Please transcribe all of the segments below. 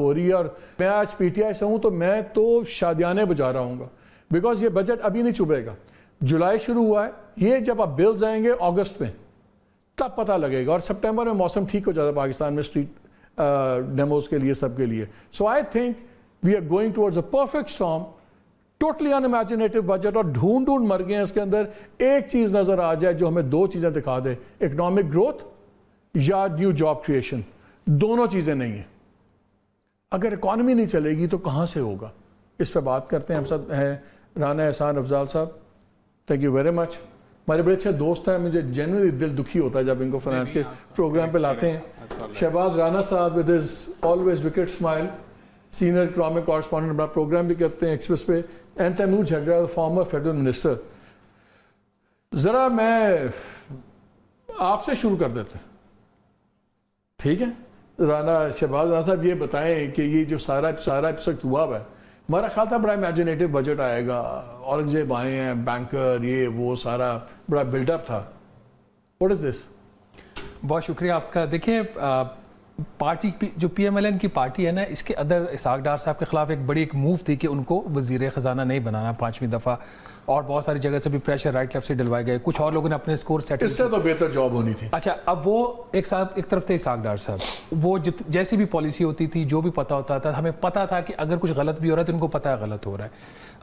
हो रही है। और मैं आज पीटीआई से हूँ तो मैं तो शादियाने बजा रहा हूँ, बिकॉज ये बजट अभी नहीं चुभेगा। जुलाई शुरू हुआ है, ये जब आप बिल्स आएंगे अगस्त में तब पता लगेगा, और सितंबर में मौसम ठीक हो जाता है पाकिस्तान में स्ट्रीट डेमोज के लिए, सबके लिए। So I think we are going towards a perfect storm, totally unimaginative budget. और ढूंढ मर गए हैं इसके अंदर, एक चीज़ नज़र आ जाए जो हमें दो चीज़ें दिखा दे, इकोनॉमिक ग्रोथ या न्यू जॉब क्रिएशन। दोनों चीज़ें नहीं हैं। अगर इकॉनमी नहीं चलेगी तो कहाँ से होगा? इस पर बात करते हैं। हम सब हैं राना एहसान अफजाल साहब, थैंक यू वेरी मच। हमारे बड़े अच्छे दोस्त हैं, मुझे जेन्युइनली दिल दुखी होता है जब इनको फाइनेंस के प्रोग्राम पे लाते हैं। शहबाज राना साहब with his always wicket smile, senior economic correspondent, बड़ा प्रोग्राम भी करते हैं एक्सप्रेस पे। एंड तैमूर झगड़ा, फॉर्मर फेडरल मिनिस्टर। ज़रा मैं आपसे शुरू कर देते हैं, ठीक है? राना शहबाज राना साहब ये बताएं कि ये जो सारा एपिसोड हुआ है, हमारा ख्याल था बड़ा इमेजिनेटिव बजट आएगा, औरंगजेब आए हैं, बैंकर, ये वो सारा बड़ा बिल्डअप था। What is this? बहुत शुक्रिया आपका। देखिए पार्टी जो पीएमएलएन की पार्टी है ना, इसके अंदर इसहाक डार साहब के खिलाफ एक बड़ी मूव थी कि उनको वजीर ख़जाना नहीं बनाना 5वीं दफ़ा, और बहुत सारी जगह से भी प्रेशर राइट लेफ्ट से डलवाए गए। कुछ और लोगों ने अपने स्कोर सेट, इससे तो बेहतर जॉब होनी थी। अच्छा, अब वो एक तरफ थे इसहाक डार साहब, वो जैसी भी पॉलिसी होती थी, जो भी पता होता था, हमें पता था कि अगर कुछ गलत भी हो रहा है तो उनको पता है गलत हो रहा है।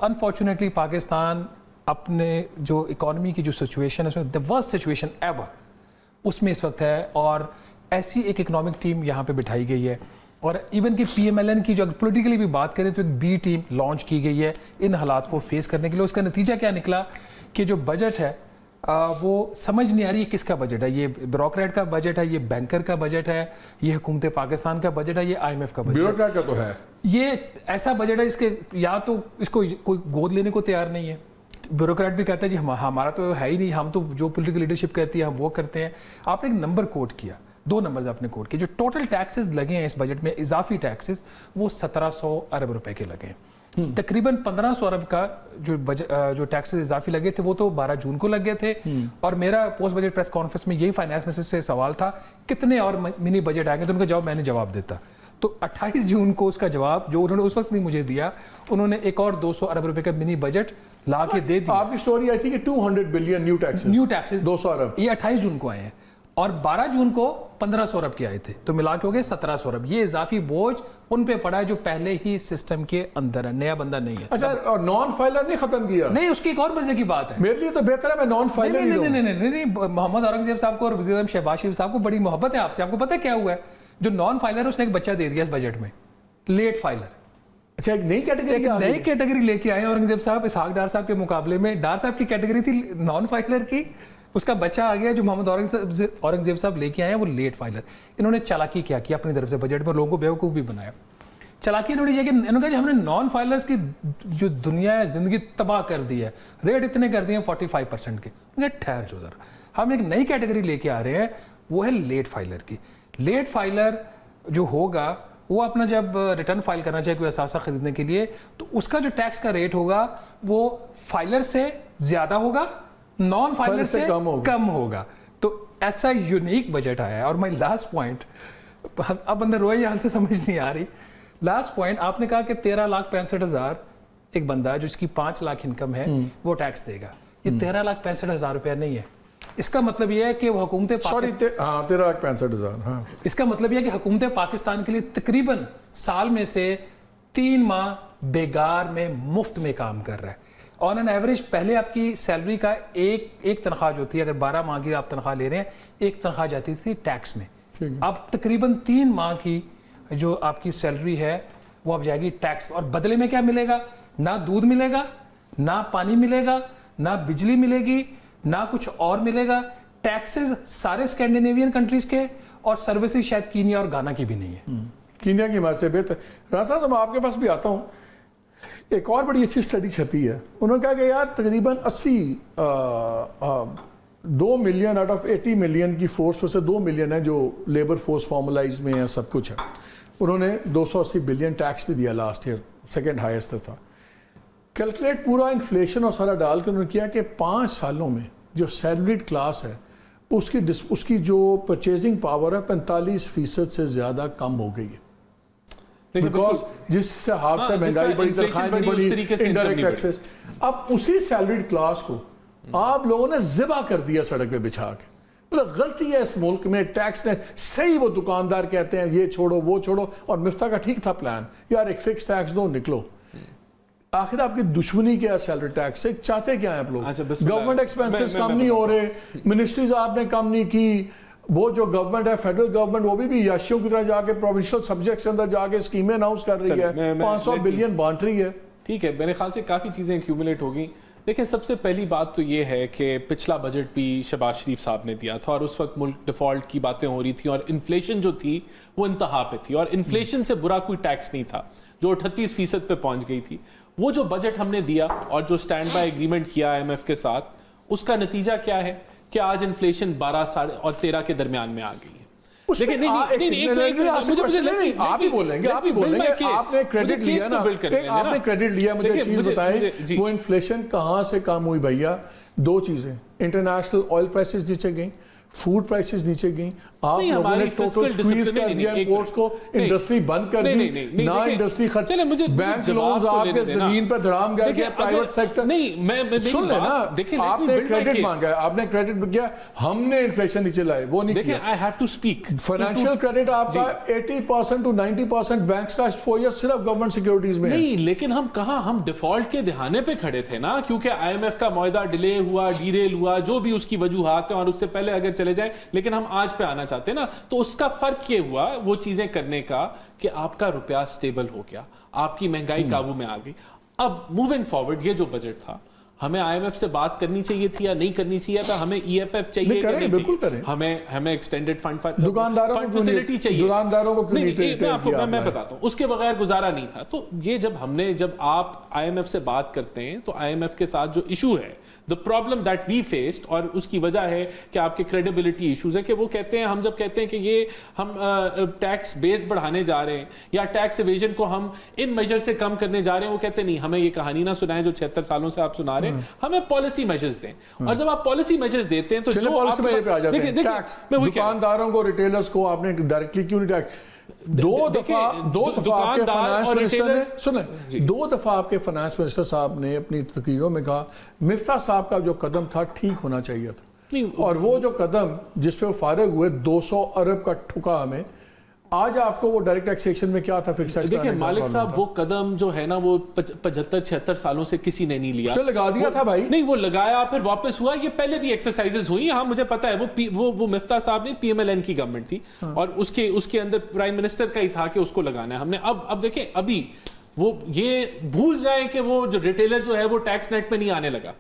अनफॉर्चुनेटली पाकिस्तान अपने जो इकॉनमी की जो सिचुएशन है उसमें द वर्स्ट सिचुएशन एवर उसमें इस वक्त है, और ऐसी एक इकोनॉमिक टीम यहाँ पे बिठाई गई है। और इवन कि पीएमएलएन की जो पॉलिटिकली भी बात करें तो एक बी टीम लॉन्च की गई है इन हालात को फेस करने के लिए। उसका नतीजा क्या निकला कि जो बजट है वो समझ नहीं आ रही है किसका बजट है। ये ब्यूरोक्रेट का बजट है, ये बैंकर का बजट है, ये हुकूमत पाकिस्तान का बजट है, ये IMF का बजट है। ब्यूरोक्रेट का तो है। ये ऐसा बजट है इसके या तो इसको कोई गोद लेने को तैयार नहीं है। ब्यूरोक्रेट भी कहता है जी हमारा तो है ही नहीं, हम तो जो पॉलिटिकल लीडरशिप कहती है हम वो करते हैं। आपने एक नंबर कोट किया, 2 नंबर्स आपने कोट किए। जो टोटल टैक्सेस लगे हैं इस बजट में, इजाफी टैक्सेस, वो 1700 अरब रुपए के लगे हैं। तकरीबन 1500 अरब का जो टैक्सेस इजाफी लगे थे वो तो 12 जून को लग गए थे। और मेरा पोस्ट बजट प्रेस कॉन्फ्रेंस में यही फाइनेंस मिनिस्टर से सवाल था कितने और मिनी बजट आएंगे, तो उनका जवाब मैंने जवाब देता। तो 28 जून को उसका जवाब जो उन्होंने उस वक्त नहीं मुझे दिया, उन्होंने एक और 200 अरब रुपए का मिनी बजट ला के दे दिया। आपकी स्टोरी आई थी कि 200 बिलियन न्यू टैक्सेस 200 अरब, ये 28 जून को आए हैं, और 12 जून को 1500 अरब के आए थे, तो मिला के हो गए 1700 अरब। ये इजाफी बोझ उन पे पड़ा है जो पहले ही सिस्टम के अंदर है, नया बंदा नहीं है। अच्छा, और नॉन फाइलर नहीं खत्म किया? नहीं, उसकी एक और मजे की बात है। मेरे लिए तो बेहतर है मैं नॉन फाइलर ही रहूं। नहीं, मोहम्मद औरंगजेब साहब को और वज़ीर आज़म शहबाज शरीफ साहब को बड़ी मोहब्बत है आपसे। आपको पता है क्या हुआ है? जो नॉन फाइलर है उसने एक बच्चा दे दिया इस बजट में, लेट फाइलर। अच्छा, एक नई कैटेगरी लेके आए औरंगजेब साहब। इसहाक डार साहब के मुकाबले में डार साहब की कैटेगरी थी नॉन फाइलर की, उसका बच्चा आ गया जो मोहम्मद औरंगजेब साहब लेके आए हैं, वो लेट फाइलर। इन्होंने चालाकी क्या की अपनी तरफ से बजट में, लोगों को बेवकूफ़ भी बनाया। चालाकी इन्होंने ये कि इन्होंने कहा हमने नॉन फाइलर्स की जो दुनिया है जिंदगी तबाह कर दी है, रेट इतने कर दिए 45% के। ठहर जो जरा, हम एक नई कैटेगरी लेके आ रहे हैं, वो है लेट फाइलर की। लेट फाइलर जो होगा वो अपना जब रिटर्न फाइल करना चाहिए कोई असासा खरीदने के लिए, तो उसका जो टैक्स का रेट होगा वो फाइलर से ज्यादा होगा, नॉन फाइलर से कम होगा। तो ऐसा यूनिक बजट आया है। और माय लास्ट पॉइंट, अब अंदर रोए यहां से समझ नहीं आ रही। लास्ट पॉइंट, आपने कहा कि 13,65,000 एक बंदा जिसकी 5 लाख इनकम है वो टैक्स देगा। ये 13,65,000 रुपया नहीं है। इसका मतलब यह है कि वो हुकूमत 13,65,000, हाँ। इसका मतलब यह है कि हुकूमत पाकिस्तान के लिए तकरीबन साल में से 3 माह बेगार में मुफ्त में काम कर रहा है। ऑन एन एवरेज पहले आपकी सैलरी का एक तनख्वाह जो थी, अगर 12 माह की आप तनख्वाह ले रहे हैं, एक तनख्वाह जाती थी टैक्स में। अब तकरीबन 3 माह की जो आपकी सैलरी है वो अब जाएगी टैक्स। और बदले में क्या मिलेगा? ना दूध मिलेगा, ना पानी मिलेगा, ना बिजली मिलेगी, ना कुछ और मिलेगा। टैक्सेस सारे स्कैंडिनेवियन कंट्रीज के, और सर्विसेज शायद कीनिया और गाना की भी नहीं है। कीनिया की बात से बेहतर। राजा साहब, मैं आपके पास भी आता हूँ। एक और बड़ी अच्छी स्टडी छपी है, उन्होंने कहा कि यार तकरीबन 2 मिलियन आउट ऑफ 80 मिलियन की फोर्स में से 2 मिलियन है जो लेबर फोर्स फॉर्मलाइज में है, सब कुछ है। उन्होंने 280 बिलियन टैक्स भी दिया लास्ट ईयर, सेकेंड हाईएस्ट था। कैलकुलेट पूरा इन्फ्लेशन और सारा डाल कर उन्होंने किया कि 5 सालों में जो सैलरीड क्लास है उसकी जो परचेजिंग पावर है 45% से ज़्यादा कम हो गई है। देखिए, बिकॉज जिस हिसाब से महंगाई बढ़ी, तनख्वाहें नहीं बढ़ी, इनडायरेक्ट टैक्सेस, अब उसी सैलरीड क्लास को आप लोगों ने जिबा कर दिया सड़क पे बिछा के। मतलब गलती है इस मुल्क में टैक्स ने, सही वो दुकानदार कहते हैं ये छोड़ो वो छोड़ो, और मिफ्ता का ठीक था प्लान, यार एक फिक्स टैक्स दो निकलो। आखिर आपकी दुश्मनी क्या है सैलरी टैक्स से, चाहते क्या है आप लोग? गवर्नमेंट एक्सपेंसेस कम नहीं हो रहे, मिनिस्ट्रीज आपने कम नहीं की, वो जो गवर्नमेंट है फेडरल गवर्नमेंट वो भी याशियों की तरह जाके प्रोविंशियल सब्जेक्ट्स के अंदर जाके स्कीमें अनाउंस कर रही है, 500 बिलियन बांट रही है। ठीक है, मेरे ख्याल से काफ़ी चीज़ें एक्यूमुलेट हो गई। देखिए, सबसे पहली बात तो ये है कि पिछला बजट भी शहबाज शरीफ साहब ने दिया था और उस वक्त मुल्क डिफ़ॉल्ट की बातें हो रही थी और इन्फ्लेशन जो थी वो इंतहा पे थी, और इन्फ्लेशन से बुरा कोई टैक्स नहीं था जो 38% पे पहुंच गई थी। वो जो बजट हमने दिया और जो स्टैंड बाय एग्रीमेंट किया IMF के साथ, उसका नतीजा क्या है कि आज इन्फ्लेशन 12 और 13 के दरमियान में आ गई है। देखिए आप ही बोलेंगे, आपने क्रेडिट लिया ना, आपने क्रेडिट लिया, मुझे चीज बताएं, वो इन्फ्लेशन कहां से कम हुई भैया? दो चीजें, इंटरनेशनल ऑयल प्राइसेस नीचे गई, फूड प्राइसेस नीचे गई, आप लोगों ने टोटल स्क्वीज कर दिया इंपोर्ट्स को, इंडस्ट्री बंद कर दी, ना इंडस्ट्री खर्च, बैंक लोन्स आपके जमीन पे धड़ाम गए गए, प्राइवेट सेक्टर नहीं, मैं सुन लेना, आपने क्रेडिट मांगा है, आपने क्रेडिट किया, हमने इन्फ्लेशन नीचे लाए, वो नहीं किया। I have to speak financial credit आपका 80% टू 90% बैंक्स का एक्सपोजर सिर्फ गवर्नमेंट सिक्योरिटीज में नहीं, लेकिन हम कहा, हम डिफॉल्ट के दहाने पे खड़े थे ना, क्योंकि IMF का मुआहदा डिले हुआ, डीरेल हुआ, जो भी उसकी वजूहात है, और उससे पहले अगर चले जाए, लेकिन हम आज पे आना चाहते हैं ना, तो उसका फर्क ये हुआ वो चीजें करने का कि आपका रुपया स्टेबल हो गया, आपकी महंगाई काबू में आ गई। अब मूविंग फॉरवर्ड ये जो बजट था, हमें IMF से बात करनी चाहिए थी या नहीं करनी चाहिए था, हमें EFF चाहिए कि नहीं चाहिए, हमें एक्सटेंडेड फंड फैसिलिटी चाहिए, दुकानदारों को मैं बताता हूं, उसके बगैर गुजारा नहीं था। तो ये जब आप IMF से बात करते हैं तो IMF के साथ जो इशू है, the problem that we faced, और उसकी वजह है कि आपके क्रेडिबिलिटी इश्यूज है, कि वो कहते हैं, हम जब कहते हैं कि ये हम टैक्स बेस बढ़ाने जा रहे हैं या टैक्स एवेजन को हम इन मेजर से कम करने जा रहे हैं, वो कहते हैं नहीं, हमें ये कहानी ना सुनाएं जो 76 सालों से आप सुना रहे हैं, हमें पॉलिसी मेजर्स दें। और जब आप पॉलिसी मेजर्स देते हैं तो जो पॉलिसी मेजर पे आ जाते हैं, टैक्स दुकानदारों को, रिटेलर्स को आपने डायरेक्टली क्यों नहीं टैक्स? दो दफा आपके फाइनेंस मिनिस्टर ने, सुने, 2 दफा आपके फाइनेंस मिनिस्टर साहब ने अपनी तकरीरों में कहा मिफ्ता साहब का जो कदम था ठीक होना चाहिए था, और वो जो कदम जिस पे वो फारिग हुए 200 अरब का ठुका हमें, आज आपको वो डायरेक्ट टैक्सेशन में क्या था फिक्स टैक्स? देखिए मालिक साहब, वो कदम जो है ना, वो 75-76 सालों से किसी ने नहीं लिया, लगा दिया था भाई, नहीं वो लगाया फिर वापस हुआ, ये पहले भी एक्सरसाइजेस हुई, हाँ मुझे पता है, वो मिफ्ता साहब ने PMLN की गवर्नमेंट थी, और उसके अंदर प्राइम मिनिस्टर का ही था कि उसको लगाना है हमने। अब देखें, अभी वो ये भूल जाए कि वो जो रिटेलर जो है वो टैक्स नेट पे नहीं आने लगा,